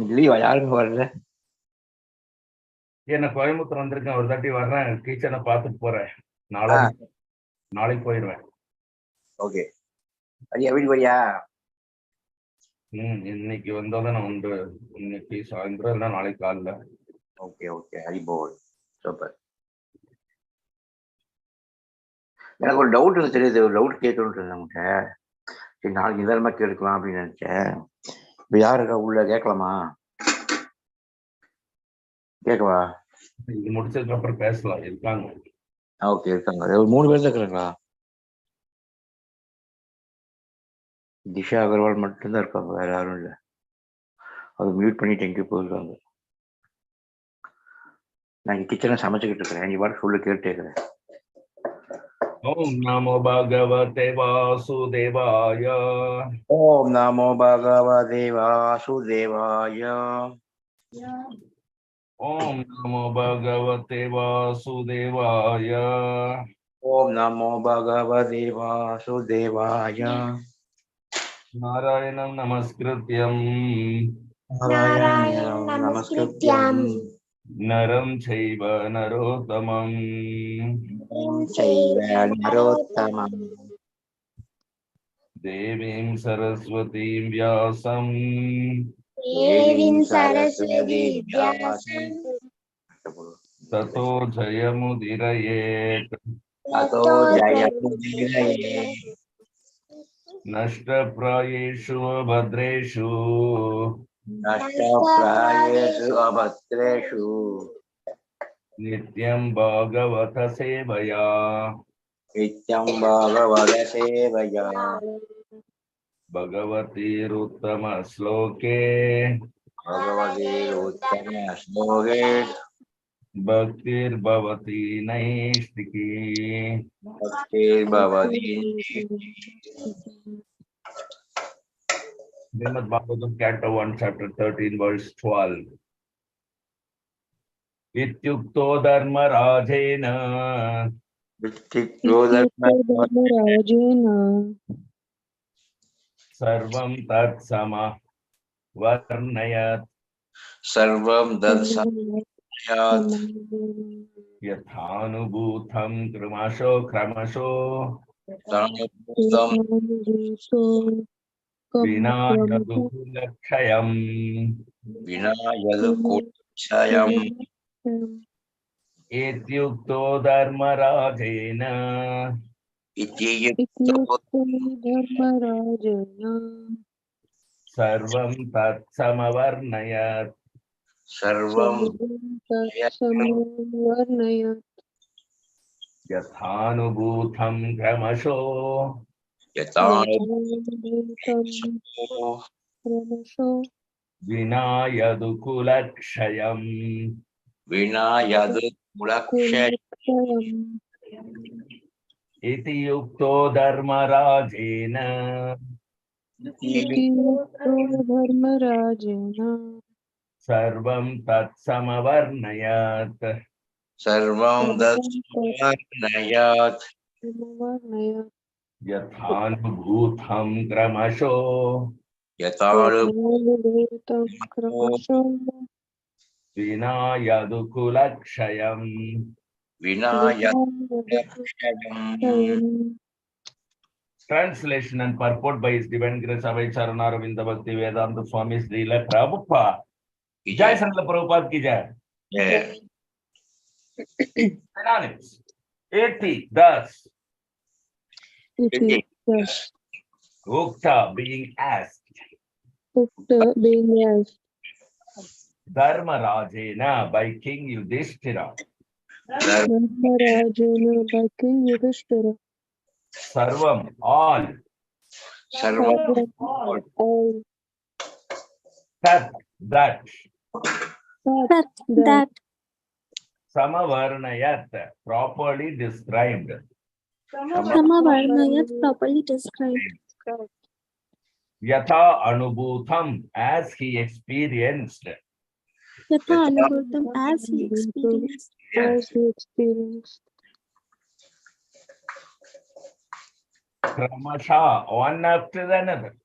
இல்லையா யாருங்க வரல? என்ன கோயம்புத்தூர் வந்திருக்கேன், ஒரு தாட்டி வர்றேன், கிச்சனை பார்த்துட்டு போறேன். நாளைக்கு போயிடுவேன். ஓகே, ஐயா வீட்டுக்கு வரியா? இன்னைக்கு வந்தாதான் நான் உண்டு. இன்னைக்கு சாயந்தரம் இல்லை நாளைக்கு காலைல. Okay okay, Haribol, super. எனக்கு ஒரு டவுட் தெரியுது, ஒரு டவுட் கேட்கணும்னு இருந்தேன் உங்கள்கிட்ட. சரி, நாளைக்கு நிதானமா கேட்கலாம் அப்படின்னு நினைச்சேன். இப்போ யாருக்கா உள்ள கேட்கலாமா? கேட்கவா? இது முடிச்சதுக்கு அப்புறம் பேசலாம். இருக்காங்க. ஓகே, இருக்காங்க. ஒரு 3 பேர் தான் இருக்கிறாங்களா? திஷா அகர்வால் மட்டும்தான் இருக்காங்க, வேற யாரும் இல்லை. அது மியூட் பண்ணிட்டு எங்கேயும் போயிருக்காங்க. நான் இங்கே கிச்சனை சமைச்சுக்கிட்டு இருக்கிறேன், நீ பாட்டு சொல்லு, கேட்டு இருக்கிறேன். ஓம் நமோ பகவதே வாசுதேவாய. ஓம் நமோ பகவதே வாசுதேவாய. ஓம் நமோ பகவதே வாசுதேவாய. ஓம் நமோ பகவதே வாசுதேவாய. நாராயணம் நமஸ்கிருத்யம் நாராயணம் நமஸ்கிருத்யம் நரம் சைவ நரோத்தமம் சைவ நரோத்தமம் தேவீம் சரஸ்வதீம் வியாசம் ததோ ஜயமுதிரயேத் நஷ்டப்ராயேஷு அபத்ரேஷு அபத்ரேஷு நித்யம் பாகவத சேவயா நித்யம் பாகவத சேவயா பகவதீருத்தம ஸ்லோகே பகவதீருத்தம ஸ்லோகே பக்திர்பவதி நைஷ்டிகி பக்திர்பவதி. Srimad Bhagavatam, Canto 1, Chapter 13, Verse 12. Ityukto dharma rajena sarvam tat sama varnayat sarvam darsayat yathanubhutam kramasho vinayadukulakshayam ityukto dharma rajena sarvam tat samavarnayat yathanubhutam kramasho vinayadukulakshayam iti yukto dharma rajena sarvam tat samavarnayat yathanubhutam kramasho vinayadukulakshayam. Translation and purport by His Divine Grace Avai Charanaravindra Bhakti Vedanta Swami Srila Prabhupada. Jai Srila Prabhupada ki jai. Synonyms: 80 thus. Ukta, being asked. Dharma Rajena, by King Yudhishthira. Sarvam, all. Tat, that. Samavarnayat, properly described. Yatha anubhutam, as he experienced. Kramasha, one after another.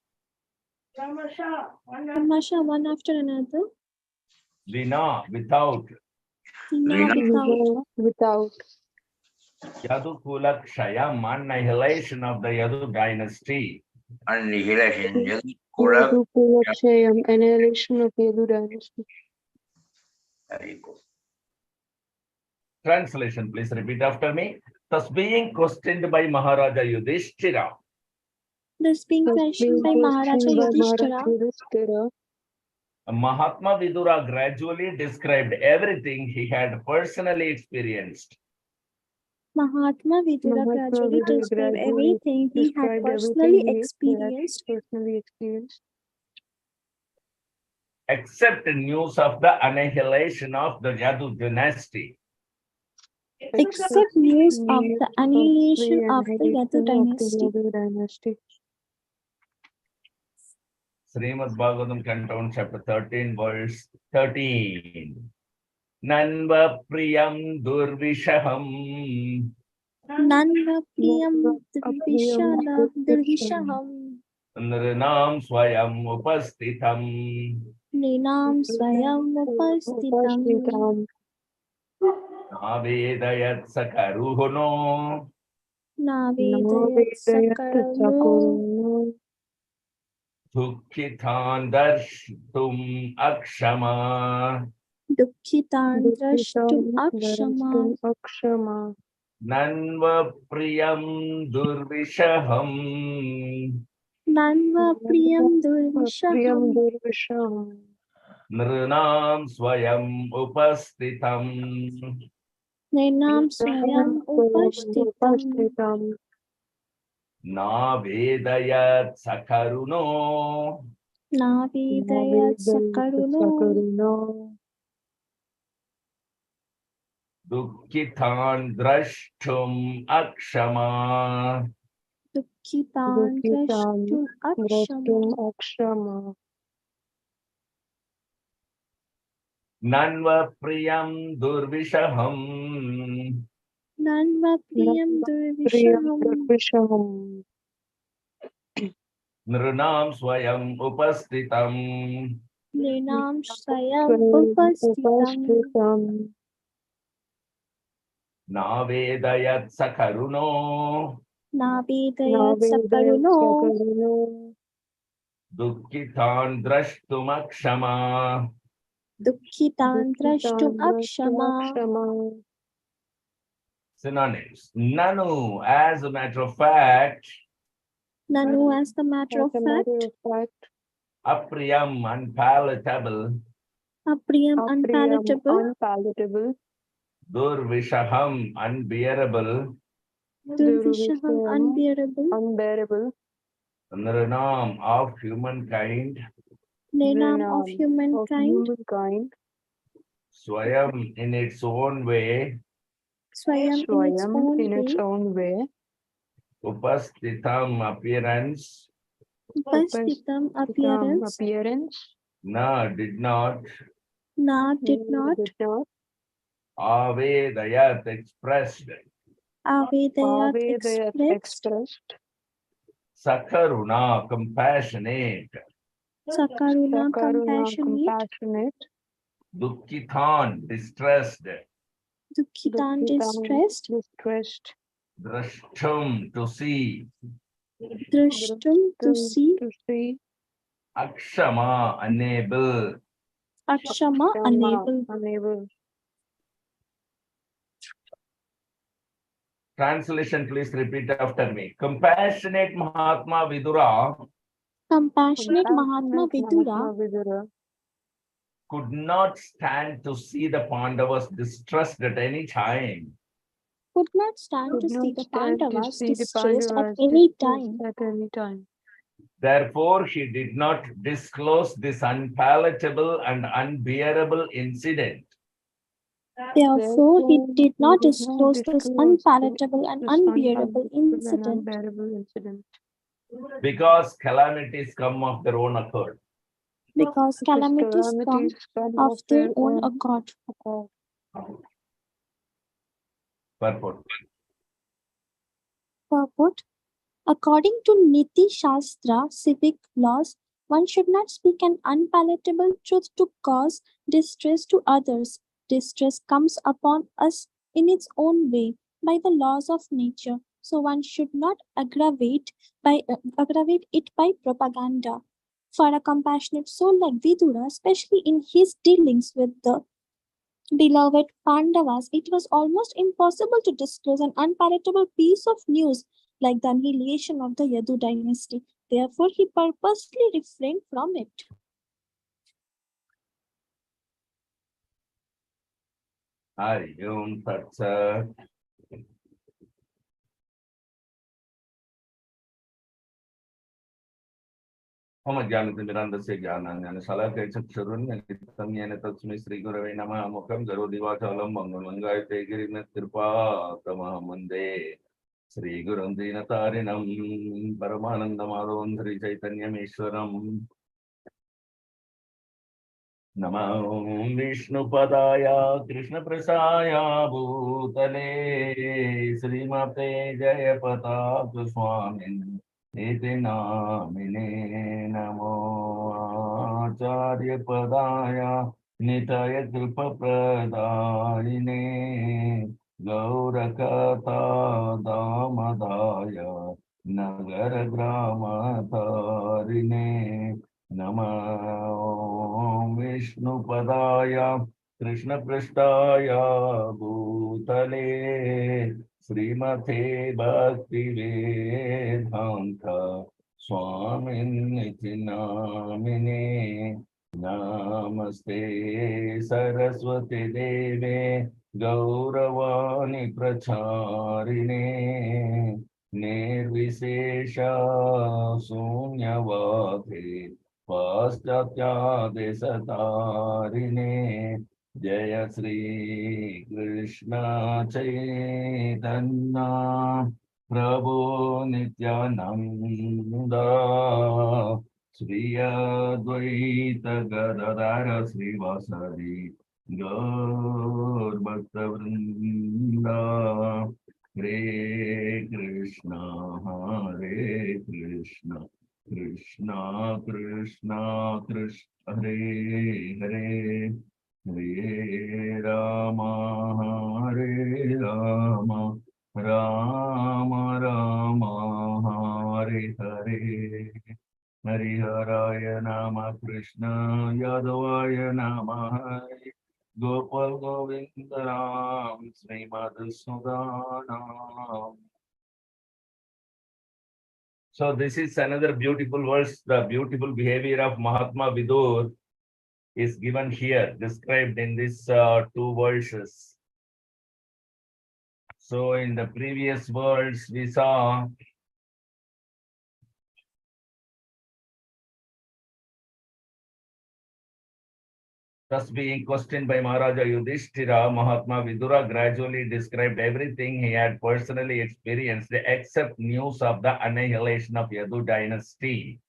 Tamasha, one after another. Vina, without. Tina, without. Without. Yadukula Kshayam, annihilation of the Yadu dynasty. Annihilation. Yadukula. Yadukula annihilation of Yadu dynasty. Very good. Translation, please repeat after me. Thus being questioned by Maharaja Yudhishthira. Thus being questioned by Maharaja Yudhishthira, Mahatma Vidura gradually described everything he had personally experienced. Mahatma Vidura gradually described everything he had personally experienced, except news of the annihilation of the Yadu dynasty. except news of the annihilation of the Yadu dynasty. Srimad Bhagavatam, Canton, chapter 13, verse 13. Nanva priyam durvishaham. Nanva priyam durvishaham. Nrinam swayam upastitam. Nrinam swayam upastitam. Navedayat sakaruhuno. Navedayat sakaruno. Dukhitan darshtum akshama. Dukhitan drashtum akshama. Nanva priyam durvishaham. Nanva priyam durvishaham. Nrinam swayam upastitam. Nrinam swayam upastitam. Navedayat sakaruno. Navedayat sakaruno. Dukhitan drashtum akshama. Dukhitan drashtum akshama. Nanva priyam durvishaham. Nanva priyam durvishaham. Nrinam swayam upastitam. Nrinam swayam upastitam. Navedayat sakaruno. Navedayat sakaruno. Dukhitan drashtum akshama. Dukhitan drashtum akshama. Synonyms. Nanu, as a matter of fact. Nanu, as the matter of fact. Apriyam, unpalatable. Apriyam, unpalatable. Durvishaham, unbearable. Durvishaham, unbearable. Nrinam, of humankind. Nrinam, of humankind. Swayam, in its own way. Swayam, in its own way. Upastitam, appearance. Upastitam, appearance. Na, did not. Na, did not. Avedayat, expressed. Avedayat, expressed. Sakaruna, compassionate. Sakaruna, compassionate. Dukhitan, distressed. Dukhitan, distressed. Drashtum, to see. Drashtum, to see. Akshama, unable. Akshama, unable. Translation, please repeat after me. Compassionate Mahatma Vidura. Compassionate Mahatma Vidura Could not stand to see the Pandavas distressed at any time. Could not stand to see the Pandavas distressed at any time. Therefore, he did not disclose this unpalatable and unbearable incident. Therefore, he did not disclose this unpalatable and unbearable incident. Because calamities come of their own accord. Because calamities come of their own accord. Purport. Purport. According to Niti Shastra, civic laws, One should not speak an unpalatable truth to cause distress to others. Distress comes upon us in its own way by the laws of nature, so one should not aggravate it by propaganda. For a compassionate soul like Vidura, especially in his dealings with the beloved Pandavas, it was almost impossible to disclose an unpalatable piece of news like the annihilation of the Yadu dynasty. Therefore, he purposely refrained from it. Hari Om Tat Sat. Om Jnanatimirandasya Jnananjana Shalakaya Chakshurun Yanitam Yena Tasmai Sri Gurave Namah Mukam Garudi Vachalam Mangalangai Tegirina Tirpa Tamah Mande Sri Gurum Dinatarinam Paramananda Madhavan Sri Chaitanya Meshwaram Namo Vishnu Padaya Krishna Prasaya Bhutale Srimate Jayapata Swamin Iti Namine Namo Acharya Padaya Nitaya Kripa Pradayine Gaurakata Damadaya Nagara Grama Tarine Namo Vishnu Padaya Krishna Prasthaya Bhutale Srimate Bhakti Vedanta Swamin Iti Namine Namaste Saraswati Deve Gauravani Pracharine Nirvishesha Sunyavate Paschatya Desatarine Jaya Sri Krishna Chaitanya Prabhu Nityananda Sri Advaita Gadadara Srivasadi Gaur Bhakta Vrinda Hare Krishna Hare Krishna Krishna Krishna Krishna Hare Hare Hare Rama Hare Rama Rama Rama Hare Hare Hariharaya Nama Krishna Yadavaya Nama Gopal Govindaram Sri Madhusudanam. So this is another beautiful verse. The beautiful behavior of Mahatma Vidur is given here, described in these two verses. So in the previous verse, we saw thus being questioned by Maharaja Yudhishthira, Mahatma Vidura gradually described everything he had personally experienced except news of the annihilation of Yadu dynasty.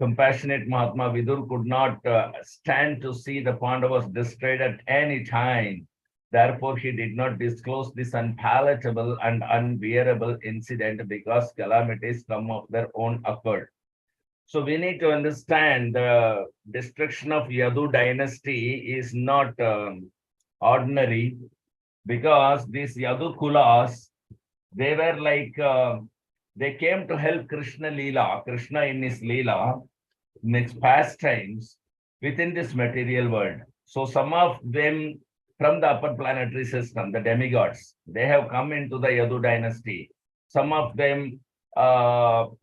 Compassionate Mahatma Vidur could not stand to see the Pandavas destroyed at any time. Therefore, he did not disclose this unpalatable and unbearable incident because calamities come of their own accord. So we need to understand the destruction of Yadu dynasty is not ordinary, because these Yadu Kulas, they were like, they came to help Krishna Leela, Krishna in his Leela, in his pastimes within this material world. So some of them from the upper planetary system, the demigods, they have come into the Yadu dynasty. Some of them, born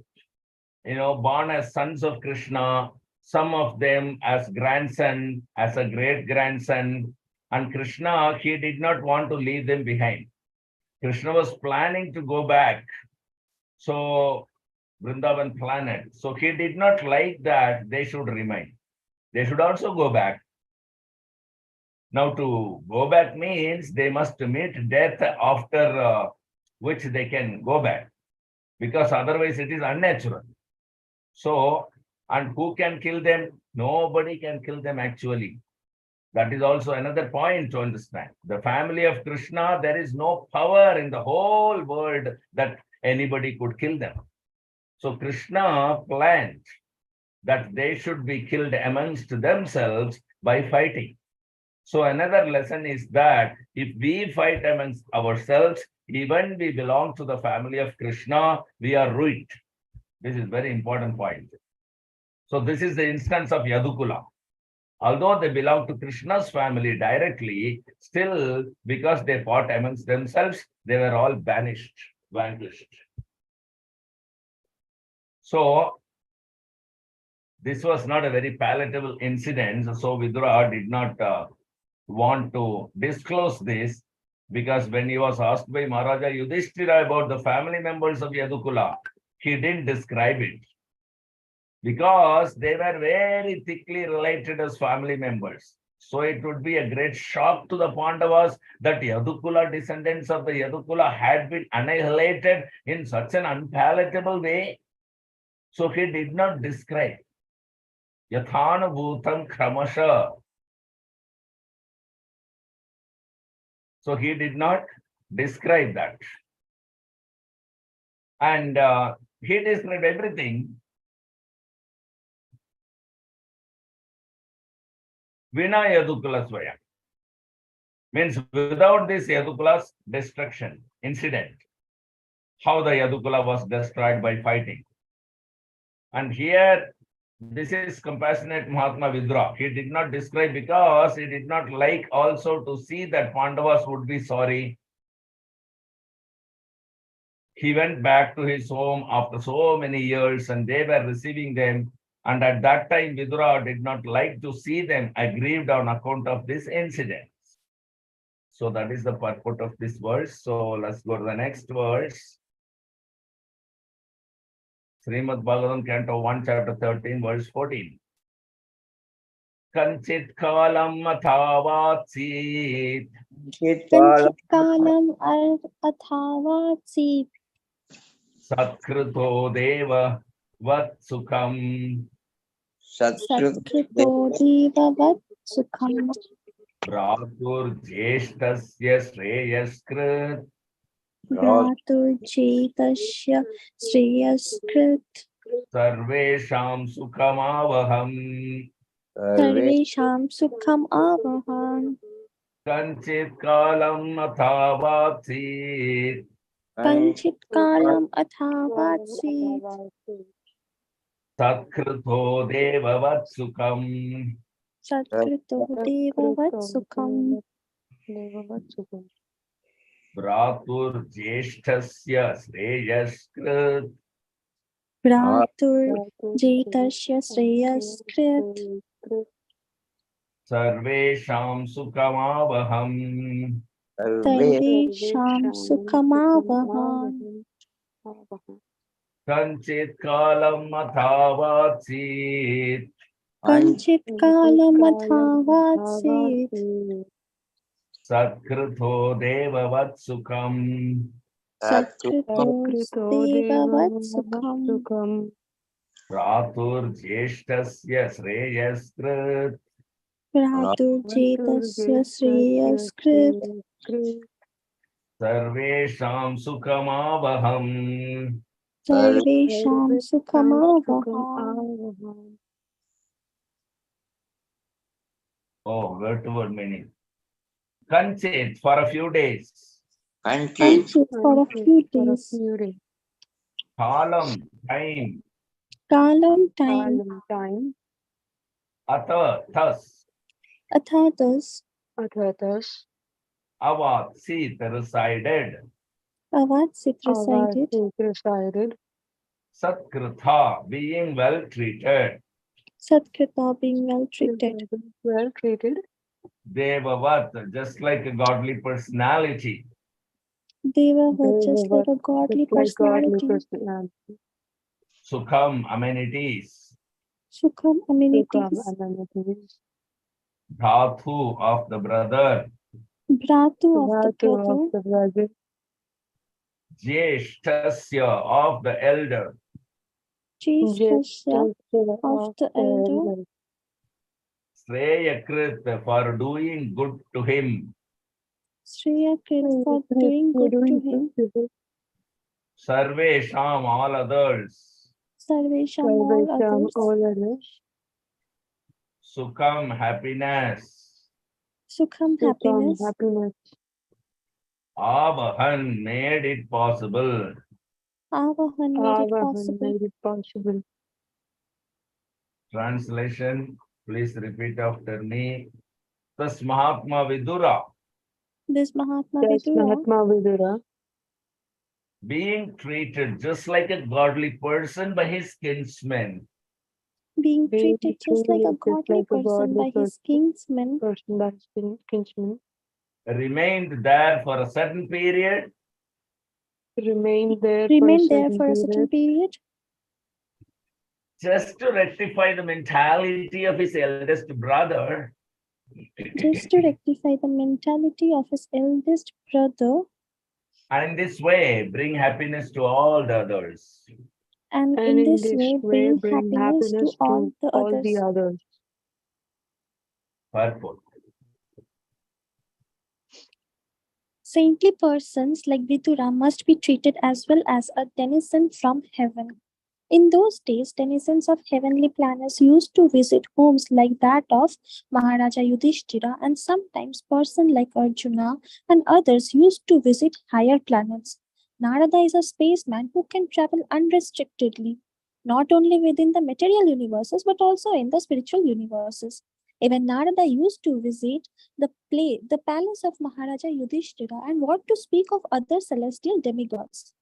as sons of Krishna, some of them as grandson, as a great grandson. And Krishna, he did not want to leave them behind. Krishna was planning to go back. So Vrindavan planet. So he did not like that they should remain. They should also go back. Now to go back means they must meet death after which they can go back, because otherwise it is unnatural. So, and who can kill them? Nobody can kill them actually. That is also another point to understand. The family of Krishna, there is no power in the whole world that anybody could kill them. So Krishna planned that they should be killed amongst themselves by fighting. So another lesson is that if we fight amongst ourselves, even we belong to the family of Krishna, we are ruined. This is very important point. So this is the instance of Yadukula. Although they belong to Krishna's family directly, still because they fought amongst themselves, they were all banished, vanquished. So this was not a very palatable incident. So Vidura did not want to disclose this, because when he was asked by Maharaja Yudhishthira about the family members of Yadukula, he didn't describe it, because they were very thickly related as family members. So it would be a great shock to the Pandavas that Yadukula, descendants of the Yadukula, had been annihilated in such an unpalatable way. So he did not describe. Yathana bhutam kramasha. So he did not describe that. And he described everything. Vina Yadukula Swaya. Means without this Yadukula's destruction incident, how the Yadukula was destroyed by fighting. And here, this is compassionate Mahatma Vidura. He did not describe because he did not like also to see that Pandavas would be sorry. He went back to his home after so many years and they were receiving them. And at that time, Vidura did not like to see them aggrieved on account of this incident. So that is the purport of this verse. So let's go to the next verse. Srimad Bhagavatam, Canto 1, Chapter 13, verse 14. Kanchit kalam athavatsit. Kanchit kalam athavatsit. Satkruto deva vat sukham. Satkruto deva vat sukham. Bhratur jeshtasya shreyaskrut. Bhratur jetasya shreyaskrut. Sarvesham sukhamavaham. Sarvesham sukham avaham. Kanchit kalam athavatsit. Kanchit kalam athavatsit. Satkruto deva vat sukham. Satkruto deva vat sukham. Bhratur jeshtasya shreyaskrut. Bhratur jetasya shreyaskrut. Sarvesham sukhamavaham. Sarvesham sukhamavaham. Kanchit kalam athavatsit. Kanchit kalam athavatsit. Satkruto deva vat sukham. Satkruto deva vat sukham. Bhratur jeshtasya shreyaskrut. Bhratur jetasya shreyaskrut. Sarvesham sukhamavaham. Sarvesham sukhamavaham. Oh, word to word meaning. Kanchit for a few days. Kanchit for a few days. Kalam, time. Kalam, time. Atha, thus. Athathas. Avat, sit, resided. Avatsit resided. Satkritha, being well treated. Satkrita, being well treated. Devavat, just like a godly personality. Devavat, just like a godly personality. Sukham, amenities. Sukham, amenities. Dhatu, of the brother. Bhratu, of the brother. Jeshtasya, of the elder. Jeshtasya, of the elder. Shreyakrit, for doing good to him. Shreyakrit, for doing good to him. Sarvesham, all others. Sarvesham, all Sarvesham, others. all others. Sukham, happiness. Sukham, Sukham, happiness. happiness. Avahan, made it possible. Avahan made it Avahan, possible. made it possible. Translation, please repeat after me. Tas Mahatma Vidura, This Mahatma Yes, Vidura, Mahatma Vidura, being treated just like a godly person by his kinsmen, being being treated just like a treated just godly like a person godly by his kinsmen, person by his kinsman, remained there for a certain period, remained there for a remained there certain for a certain period, period, just to rectify the mentality of his eldest brother. just to rectify the mentality of his eldest brother, And in this way, bring happiness to all the others. and and in this way bring bring happiness to all the all the others. others. Purpose. Saintly persons like Vidura must be treated as well as a denizen from heaven. In those days, denizens of heavenly planets used to visit homes like that of Maharaja Yudhishthira, and sometimes persons like Arjuna and others used to visit higher planets. Narada is a spaceman who can travel unrestrictedly, not only within the material universes but also in the spiritual universes. Even Narada used to visit the palace of Maharaja Yudhishthira, and what to speak of other celestial demigods.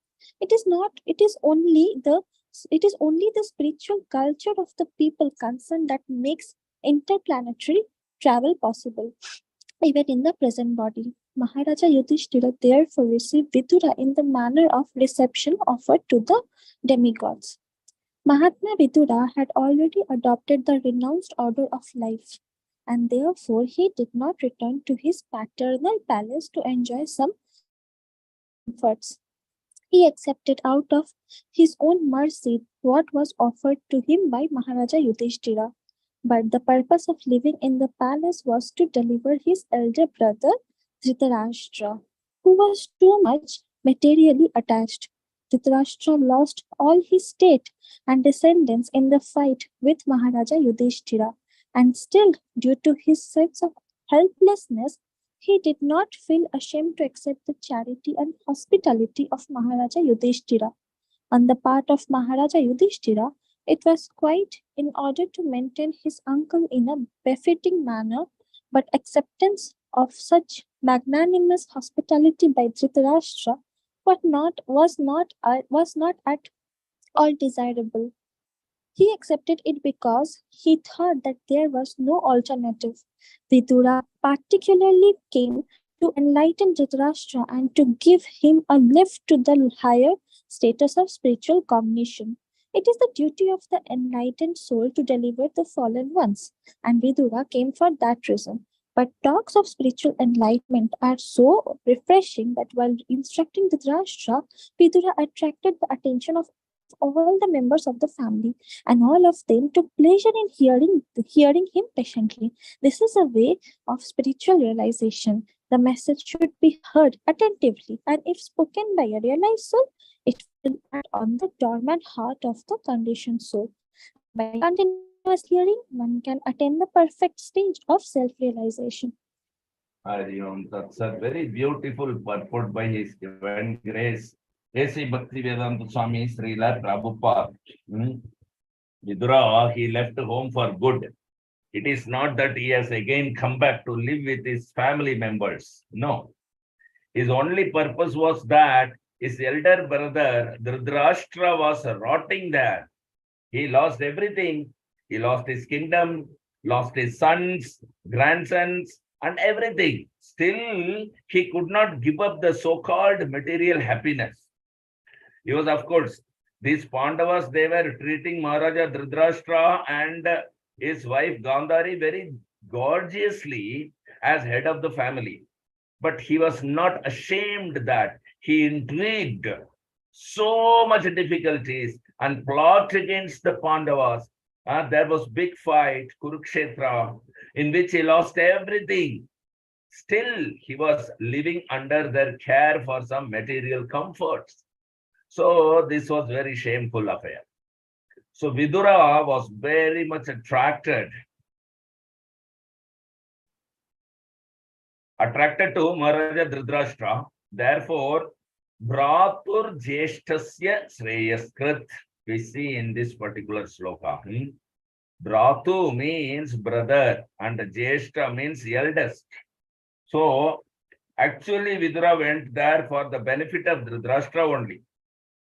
It is not, it is only the spiritual culture of the people concerned that makes interplanetary travel possible. Even in the present body, Maharaja Yudhishthira therefore received Vidura in the manner of reception offered to the demigods. Mahatma Vidura had already adopted the renounced order of life, and therefore he did not return to his paternal palace to enjoy some material comforts. He accepted out of his own mercy what was offered to him by Maharaja Yudhishthira. But the purpose of living in the palace was to deliver his elder brother Dhritarashtra, who was too much materially attached. Dhritarashtra lost all his state and descendants in the fight with Maharaja Yudhishthira, and still, due to his sense of helplessness, he did not feel ashamed to accept the charity and hospitality of Maharaja Yudhishthira. On the part of Maharaja Yudhishthira, it was quite in order to maintain his uncle in a befitting manner, but acceptance of such magnanimous hospitality by Dhritarashtra was not at all desirable. He accepted it because he thought that there was no alternative. Vidura particularly came to enlighten Dhritarashtra and to give him a lift to the higher status of spiritual cognition. It is the duty of the enlightened soul to deliver the fallen ones, and Vidura came for that reason. But talks of spiritual enlightenment are so refreshing that while instructing Dhritarashtra, Vidura attracted the attention of all the members of the family, and all of them took pleasure in hearing him patiently. This is a way of spiritual realization. The message should be heard attentively, and if spoken by a realized soul, it will act on the dormant heart of the conditioned soul. And by continuous hearing, one can attain the perfect stage of self-realization. That's a very beautiful purport by His Divine Grace. A.C. Bhaktivedanta Swami Srila Prabhupada. Vidura, he left home for good. It is not that he has again come back to live with his family members. No. His only purpose was that his elder brother Dhritarashtra was rotting there. He lost everything. He lost his kingdom, lost his sons, grandsons, and everything. Still, he could not give up the so-called material happiness. He was, of course, these Pandavas, they were treating Maharaja Dhritarashtra and his wife Gandhari very gorgeously as head of the family. But he was not ashamed that he intrigued so much difficulties and plot against the Pandavas. There was big fight, Kurukshetra, in which he lost everything. Still, he was living under their care for some material comforts. So this was very shameful affair. So Vidura was very much attracted to Maharaja Dhritarashtra. Therefore, Bhratur Jeshtasya Shreyaskrit, we see in this particular sloka. Bhratu means brother and Jeshta means eldest. So, actually Vidura went there for the benefit of Dhritarashtra only.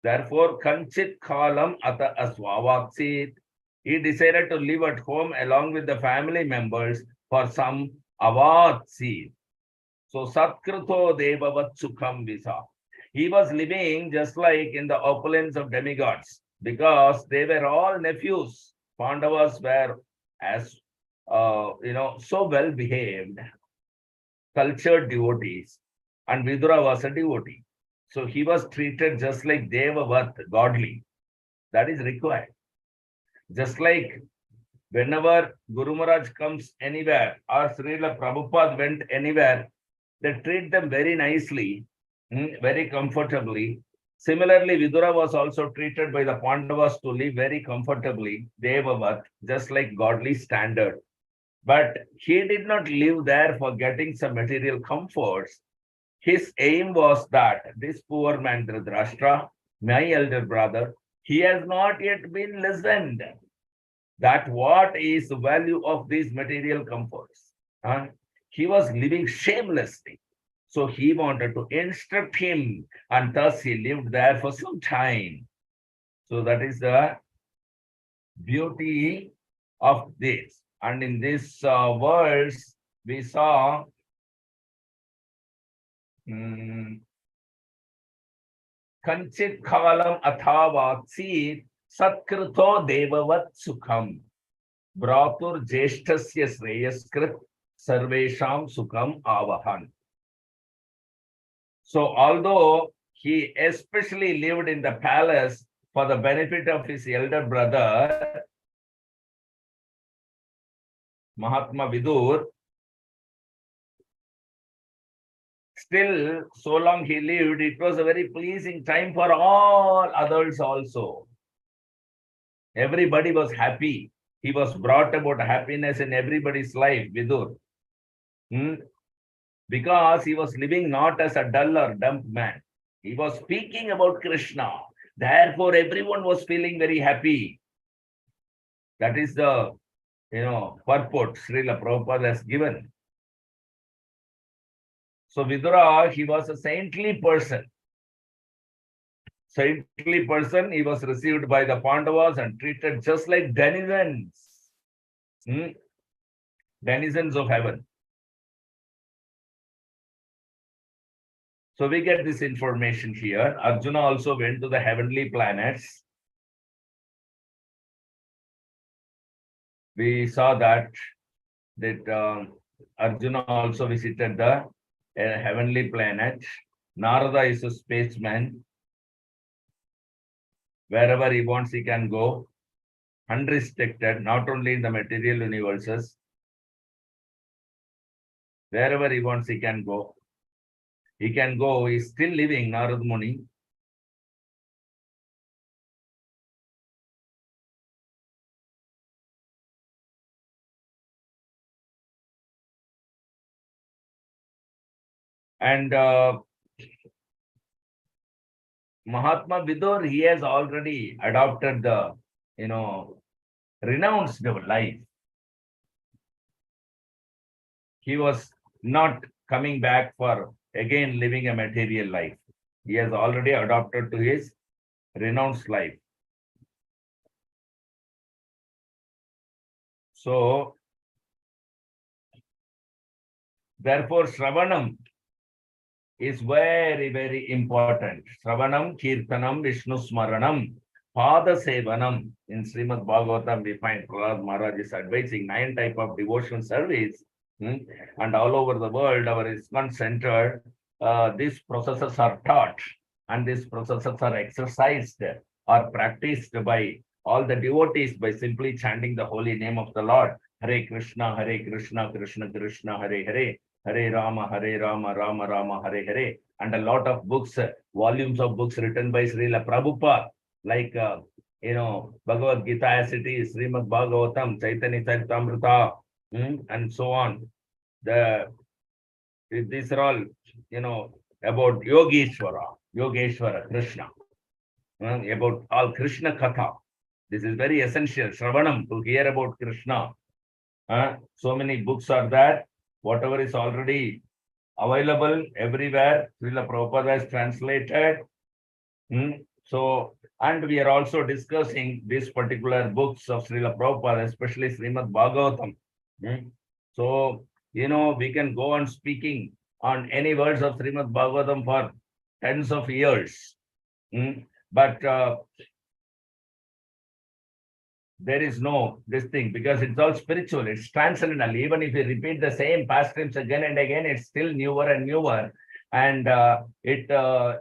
Therefore, Kanchit Kalam Ata Asvavatsit, he decided to live at home along with the family members for some avatsit. So, Satkruto Devavat Sukham Visa. He was living just like in the opulence of demigods because they were all nephews. Pandavas were as, so well behaved, cultured devotees, and Vidura was a devotee. So he was treated just like Devavat, godly. That is required. Just like whenever Guru Maharaj comes anywhere or Srila Prabhupada went anywhere, they treat them very nicely, very comfortably. Similarly, Vidura was also treated by the Pandavas to live very comfortably, Devavat, just like godly standard. But he did not live there for getting some material comforts. His aim was that this poor man, Dhritarashtra, my elder brother, he has not yet been listened. That what is the value of these material comforts? He was living shamelessly. So he wanted to instruct him, and thus he lived there for some time. So that is the beauty of this. And in this verse, we saw Kanchit Kalam Athavatsit Satkruto Devavat Sukham Bhratur Jeshtasya Shreyaskrit Sarvesham Sukham Avahan. So although he especially lived in the palace for the benefit of his elder brother, Mahatma Vidur, still, so long he lived, it was a very pleasing time for all others also. Everybody was happy. He was brought about happiness in everybody's life, Vidur. Because he was living not as a dull or dumb man. He was speaking about Krishna. Therefore, everyone was feeling very happy. That is the, purport Srila Prabhupada has given. So Vidura, he was a saintly person. Saintly person, he was received by the Pandavas and treated just like denizens. Denizens of heaven. So we get this information here. Arjuna also went to the heavenly planets. We saw that Arjuna also visited the heavenly planet. Narada is a spaceman. Wherever he wants, he can go. Unrestricted, not only in the material universes. Wherever he wants, he can go. He can go, he's still living, Narad Muni. And Mahatma Vidur, he has already adopted the, renounced life. He was not coming back for again living a material life. He has already adopted to his renounced life. So, therefore, Shravanam is very, very important. Shravanam, Kirtanam, Vishnu Smaranam, Pada Sevanam. In Srimad Bhagavatam, we find Prahlad Maharaj is advising 9 types of devotional service. And all over the world, our ISKCON center, these processes are taught and these processes are exercised or practiced by all the devotees by simply chanting the holy name of the Lord. Hare Krishna, Krishna Krishna, Hare Hare, Hare Rama, Rama Rama, Hare Hare. And a lot of books, volumes of books written by Srila Prabhupada, like Bhagavad Gita as it is, Srimad Bhagavatam, Chaitanya Charitamrita, and so on. These are all, about Yogeshwara, Krishna, about all Krishna Katha. This is very essential, Shravanam, to hear about Krishna. So many books are there, whatever is already available everywhere, Srila Prabhupada has translated. So, and we are also discussing these particular books of Srila Prabhupada, especially Srimad Bhagavatam. So, we can go on speaking on any words of Srimad Bhagavatam for tens of years. But there is no this thing, because it's all spiritual, it's transcendental. Even if you repeat the same pastimes again and again, it's still newer and newer. And it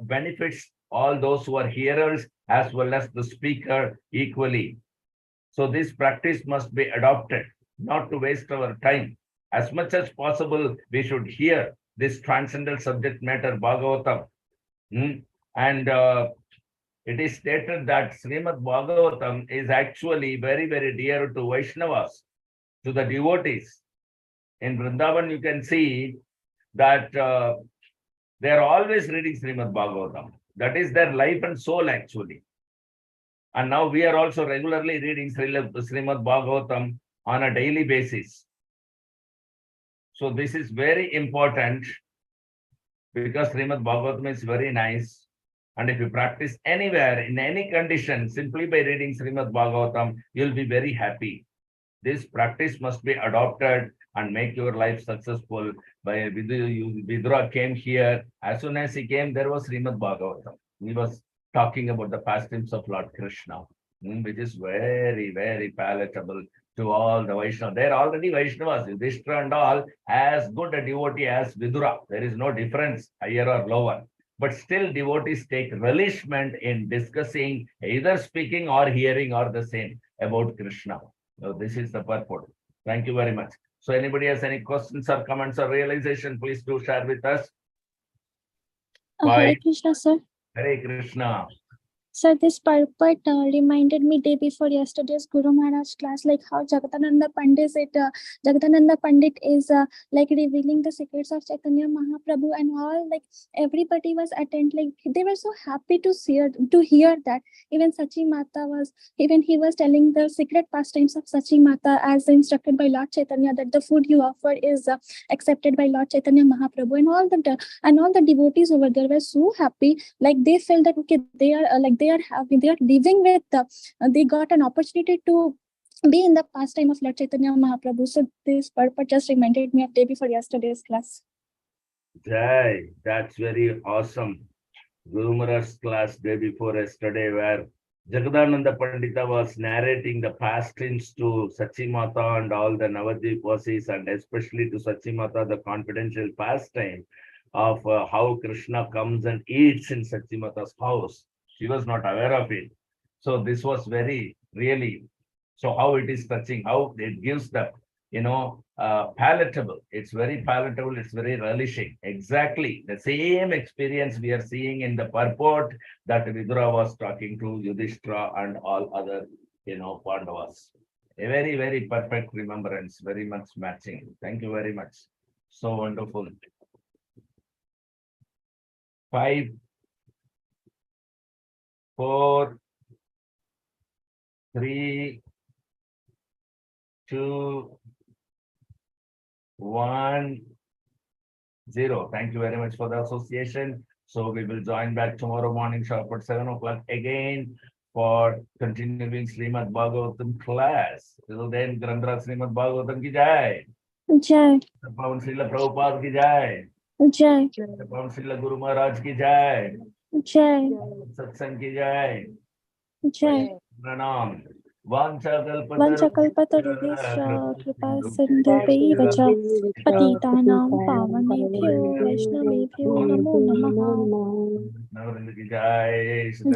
benefits all those who are hearers as well as the speaker equally. So this practice must be adopted, not to waste our time. As much as possible, we should hear this transcendental subject matter, Bhagavatam. And it is stated that Srimad Bhagavatam is actually very, very dear to Vaishnavas, to the devotees. In Vrindavan, you can see that they are always reading Srimad Bhagavatam. That is their life and soul, actually. And now we are also regularly reading Srimad Bhagavatam on a daily basis. So this is very important, because Srimad Bhagavatam is very nice. And if you practice anywhere, in any condition, simply by reading Srimad Bhagavatam, you'll be very happy. This practice must be adopted and make your life successful. By Vidura came here. As soon as he came, there was Srimad Bhagavatam. He was talking about the pastimes of Lord Krishna, which is very, very palatable to all the Vaishnavas. They're already Vaishnavas, Yudhishthira and all, as good a devotee as Vidura. There is no difference, higher or lower. But still devotees take relishment in discussing, either speaking or hearing or the same about Krishna. So this is the purport. Thank you very much. So anybody has any questions or comments or realization, please do share with us. Hare Krishna, sir. Hare Krishna. Sir, this purport reminded me day before yesterday's Guru Maharaj class, like how Jagadananda Pandit is like revealing the secrets of Chaitanya Mahaprabhu and all. Like everybody was like they were so happy to hear that. Even Sachi Mata he was telling the secret pastimes of Sachi Mata as instructed by Lord Chaitanya, that the food you offer is accepted by Lord Chaitanya Mahaprabhu, and all the devotees over there were so happy. Like they felt that okay, they are living with they got an opportunity to be in the pastime of Lord Chaitanya Mahaprabhu. So this purport just reminded me of day before yesterday's class. Jai, that's very awesome. Guru Maharaj's class day before yesterday, where Jagadananda Pandita was narrating the pastimes to Sachi Mata and all the Navadvipasis, and especially to Sachi Mata, the confidential pastime of how Krishna comes and eats in Sachi Mata's house. She was not aware of it. So this was very, really, so how it is touching, how it gives the, palatable. It's very palatable. It's very relishing. Exactly the same experience we are seeing in the purport that Vidura was talking to Yudhishthira and all other, Pandavas. A very, very perfect remembrance, very much matching. Thank you very much. So wonderful. 5, 4, 3, 2, 1, 0. Thank you very much for the association. So we will join back tomorrow morning sharp at 7 o'clock again for continuing Srimad Bhagavatam class. Till then, Grandra Srimad Bhagavatam ki jai. Jai. Pavan Srila Prabhupada ki jai. Jai. Pavan Srila Guru Maharaj ki jai. Jai. Satsang ki jai. Jai. Pranam. Vanchakalpatarubhyascha kripa sindhubhaiv cha patitanam pavanebhyo vaishnavebhyo namo namaha. Jai. Jai.